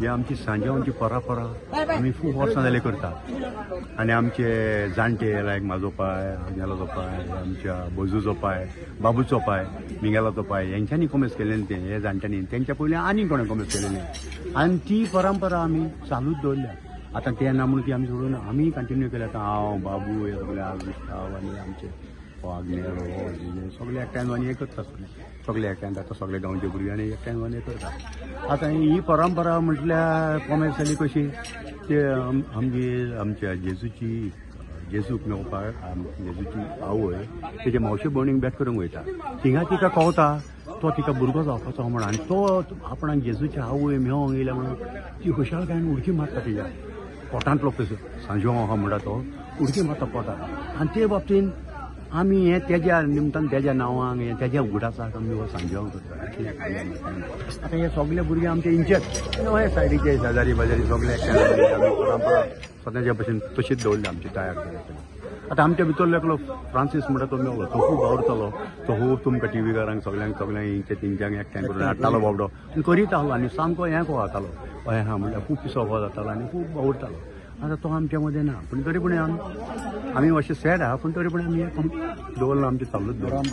ही आमची सांजांची परंपरा आमी खूब वर्सां जाली करता आनी आमचे जाणटे लायक म्हाजो पाय आंगेलाचो पाय आमच्या बोजूचो पाय बाबूचो पाय मिंगेलाचो पाय हेंच्यांनी कॉमेस केलेलें तें हे जाणट्यांनी तेंच्या पयलीं आनी कोणें कॉमेस केलेलें आनी ती परंपरा आमी चालूच दवरल्या. आतां तें ना म्हणून ती आमी सोडून आमी कंटिन्यू केल्या. आतां हांव बाबू हे सगळे हांव आनी आमचे आग्नेर सगळे एकठांय जावन हें करता सगळे एकठांय जाता सगळे गांवचे भुरगे आनी एकठांय जावन हें करता. आतां ही परंपरा म्हटल्यार कॉमेस जाली कशी ते आमच्या जेजूक मेळपाक जेजूची आवय तेजे मावशे भयणीक भेट करूंक वयता. थिंगा तिका कळटा तो तिका भुरगो जावपाचो म्हणून आनी तो आपणाक जेजूची आवय मेळोंक येयल्या म्हणून ती खुशालकायेन उडकी मारता तिच्या पोटांतलो पयसो सांजो आहा म्हणटा तो उडकी मारता पोटांत आनी ते बाबतीन आमी हे तेज्या निमतान तेज्या नांवांक हे तेज्या उगडासाक आमी हो सांजो करता. आतां हे सगळे भुरगे आमचे इंचेच हे सायडीचे शेजारी बाजारी सगळे एकठांय आमी परंपरा सद्याच्या भशेन तशीच दवरली आमची तयार केली. आतां आमच्या भितरलो एकलो फ्रांसीस म्हणटा तो मेळ्ळो तो खूब आवडटालो तो खूब तुमकां टीव्हीकारांक सगळ्यांक इंचे तिनच्यांक एकठांय करून हाडटालो बाबडो आनी करीत आहलो आनी सामको हें कोळातालो अहें हा म्हणल्यार खूब पिसो जातालो आनी खूब आवडटालो. आतां तो आमच्या मदें ना पूण तरी पूण आमी मातशें सॅड आहा पूण तरी पूण आमी हें दवरलो आमचें चालूच दवरलो.